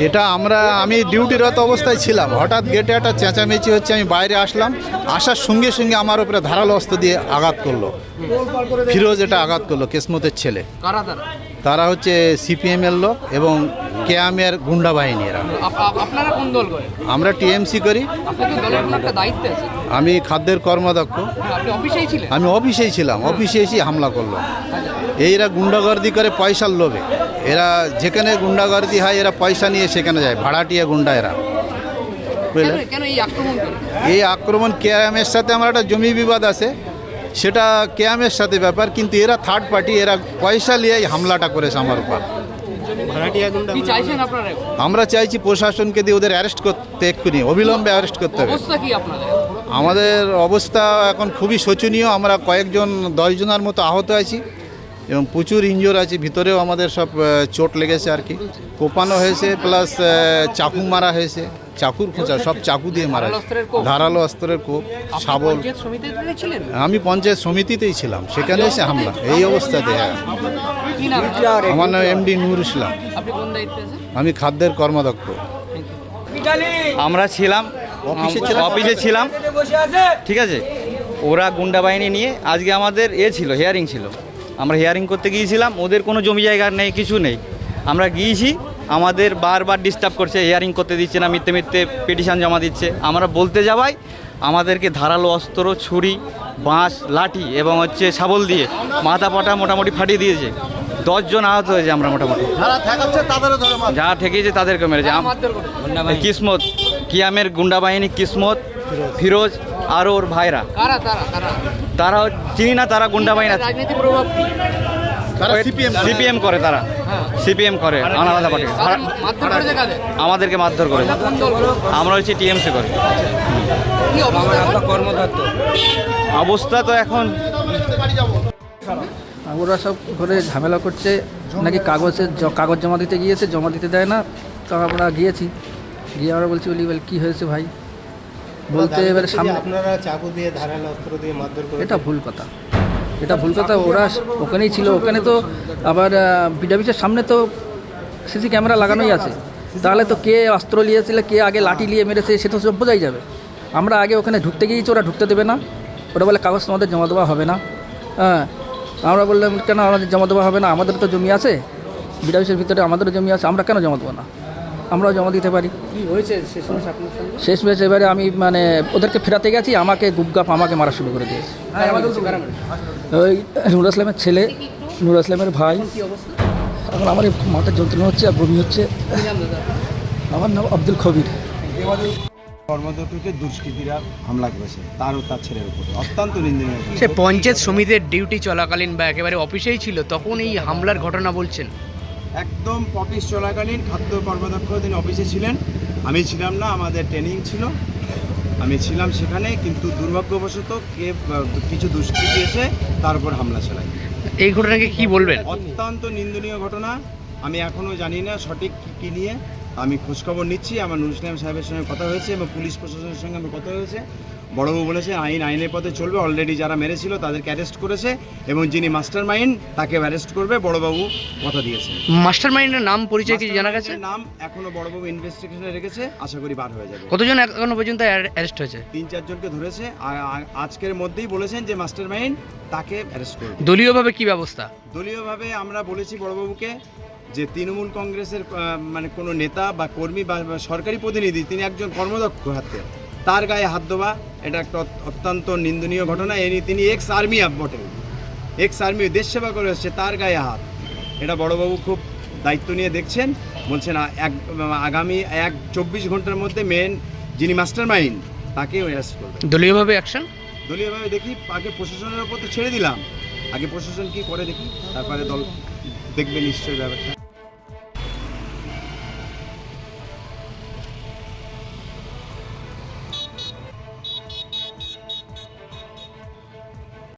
এটা আমি ডিউটিরত অবস্থায় ছিলাম, হঠাৎ গেটে একটা চেঁচামেচি হচ্ছে, আমি বাইরে আসলাম, আসার সঙ্গে সঙ্গে আমার উপরে ধারালো অস্ত্র দিয়ে আঘাত করলো। ফিরোজ এটা আঘাত করলো, কেসমতের ছেলে। তারা হচ্ছে সিপিএমের লোক এবং কেয়ামের গুন্ডা বাহিনী। এরা। আপনারা কোন দল করেন? আমরা টিএমসি করি। আপনাদের দলের কোনো একটা দায়িত্ব আছে? আমি খাদ্যের কর্মদক্ষ। আপনি অফিসেই ছিলেন? আমি অফিসেই ছিলাম, অফিসে এসে হামলা করলো। এইরা গুন্ডাগর্দি করে পয়সার লোভে। এরা যেখানে গুন্ডাগর্দি হয় এরা পয়সা নিয়ে সেখানে যায়, ভাড়াটিয়া গুন্ডা এরা, বুঝলেন? কেন এই আক্রমণ করে? এই আক্রমণ কেয়ামের সাথে আমার একটা জমি বিবাদ আছে, সেটা কেয়ামের সাথে ব্যাপার, কিন্তু এরা থার্ড পার্টি, এরা পয়সা নিয়ে এই হামলাটা করেছে আমার উপর। কি চাইছেন আপনারা? আমরা চাইছি প্রশাসনকে দিয়ে ওদের অ্যারেস্ট করতে, এক্ষুনি অবিলম্বে অ্যারেস্ট করতে হবে। অবস্থা কি আপনাদের? আমাদের অবস্থা এখন খুবই শোচনীয়। আমরা কয়েকজন 10 জনের মতো আহত আছি এবং প্রচুর ইনজোর আছে। ভিতরেও আমাদের সব চোট লেগেছে আর কি, কোপানো হয়েছে, প্লাস চাকু মারা হয়েছে, চাকুর খোঁচা, সব চাকু দিয়ে মারা হয়েছে, ধারালো অস্ত্রের কোপ, শাবল। আমি পঞ্চায়েত সমিতিতেই ছিলাম, সেখানে এসে হামলা এই অবস্থাতে। হ্যাঁ, আমার নাম এমডি নূর ইসলাম, আমি খাদ্যের কর্মদক্ষ। আমরা ছিলাম অফিসে ছিলাম, ঠিক আছে। ওরা গুন্ডা বাহিনী নিয়ে আজকে আমাদের ছিল হিয়ারিং ছিল, আমরা হিয়ারিং করতে গিয়েছিলাম। ওদের কোনো জমি জায়গা নেই, কিছু নেই। আমরা গিয়েছি, আমাদের বারবার ডিস্টার্ব করছে, হিয়ারিং করতে দিচ্ছে না, মিথ্যে মিথ্যে পিটিশন জমা দিচ্ছে। আমরা বলতে যাওয়াই আমাদেরকে ধারালো অস্ত্র, ছুরি, বাঁশ, লাঠি এবং শাবল দিয়ে মাথা পাটা মোটামুটি ফাটিয়ে দিয়েছে। 10 জন আহত হয়েছে। আমরা মোটামুটি যারা ঠেকেছে তাদেরকে মেরেছে। কিসমত, কিয়ামের গুন্ডা বাহিনী, কিসমত, ফিরোজ আর ওর ভাইরা। তারা চিনি না, তারা গুন্ডা বাহিনী। সিপিএম করে, তারা সিপিএম করে, আলাদা পার্টি। আমাদেরকে মারধর করে। আমরা হচ্ছে টিএমসি করে। অবস্থা তো এখন ওরা সব ঘরে ঝামেলা করছে, নাকি কাগজ জমা দিতে গিয়েছে, জমা দিতে দেয় না। তো আমরা গিয়েছি, গিয়ে আমরা বলছি কী হয়েছে ভাই বলতে, এবারে সামনে চাকু দিয়ে ধারালো অস্ত্র দিয়ে মারধর করে। এটা ভুল কথা, এটা ভুল কথা। ওরা ওখানেই ছিল, ওখানে তো আবার বিডাবিসের সামনে তো সিসি ক্যামেরা লাগানোই আছে। তাহলে তো কে অস্ত্র নিয়েছিল, কে আগে লাঠি নিয়ে মেরেছে, সেটা সব বোঝাই যাবে। আমরা আগে ওখানে ঢুকতে গিয়েছি, ওরা ঢুকতে দেবে না। ওরা বলে কাগজ তোমাদের জমা দেওয়া হবে না। হ্যাঁ, আমরা বললাম কেন আমাদের জমা দেওয়া হবে না? আমাদের তো জমি আছে, বিডাবিসের ভিতরে আমাদেরও জমি আছে, আমরা কেন জমা দেবো না? আমরাও জমা দিতে পারি। কি হয়েছে শেষমেশ এবারে আমি ওদেরকে ফেরাতে গেছি, আমাকে গুপগাপ আমাকে মারা শুরু করে দিয়েছে। ওই নুর আসলামের ছেলে, নুর আসলামের ভাই। এখন আমার এই মাথার যন্ত্রণা হচ্ছে আর বমি হচ্ছে। আমার নাম আব্দুল খবির। কর্মদক্ষকে দুষ্কৃতীরা হামলা করেছে তার ও তার ছেলের উপরে, অত্যন্ত নিন্দনীয়। সে পঞ্চায়েত সমিতির ডিউটি চলাকালীন বা একেবারে অফিসেই ছিল, তখন এই হামলার ঘটনা বলছেন? একদম অফিস চলাকালীন খাদ্য কর্মদক্ষ তিনি অফিসে ছিলেন, আমি ছিলাম না, আমাদের ট্রেনিং ছিল, আমি ছিলাম সেখানে। কিন্তু দুর্ভাগ্যবশত কিছু দুষ্কৃতী এসে তার উপর হামলা চালায়। এই ঘটনাকে কি বলবেন? অত্যন্ত নিন্দনীয় ঘটনা। আমি এখনও জানি না সঠিক কী নিয়ে, আমি খোঁজখবর নিচ্ছি। আমার নুর ইসলাম সাহেবের সঙ্গে কথা হয়েছে এবং পুলিশ প্রশাসনের সঙ্গে আমার কথা হয়েছে। বড়বাবু বলেছে আইনের পথে চলবে। অলরেডি যারা মেরেছিল তাদেরকে অ্যারেস্ট করেছে এবং যিনি মাস্টার মাইন্ড তাকে অ্যারেস্ট করবে, বড়বাবু কথা দিয়েছে। মাস্টার মাইন্ডের নাম পরিচয় কি জানা গেছে? নাম এখনো বড়বাবু ইনভেস্টিগেশনে রেখেছে, আশা করি বার হয়ে যাবে। কতজন এখনো পর্যন্ত অ্যারেস্ট হয়েছে? 3-4 জনকে ধরেছে। আজকের মধ্যেই বলেছেন যে মাস্টার মাইন্ড তাকে অ্যারেস্ট করবে। দলীয়ভাবে কি ব্যবস্থা? দলীয়ভাবে আমরা বলেছি বড়বাবুকে যে তৃণমূল কংগ্রেসের কোনো নেতা বা কর্মী বা সরকারি প্রতিনিধি, তিনি একজন কর্মদক্ষ হাতে, তার গায়ে হাত দেওয়া এটা একটা অত্যন্ত নিন্দনীয় ঘটনা। তিনি এক্স আর্মি বটে, এক্স আর্মি, দেশ সেবা করে এসছে, তার গায়ে হাত। এটা বড়বাবু খুব দায়িত্ব নিয়ে দেখছেন, বলছেন আগামী 24 ঘন্টার মধ্যে যিনি মাস্টার মাইন্ড তাকে অ্যারেস্ট করবে। দলীয়ভাবে অ্যাকশন? দলীয়ভাবে দেখি, আগে প্রশাসনের ওপর তো ছেড়ে দিলাম, আগে প্রশাসন কি করে দেখি, তারপরে দল দেখবে নিশ্চয়ই ব্যাপারটা।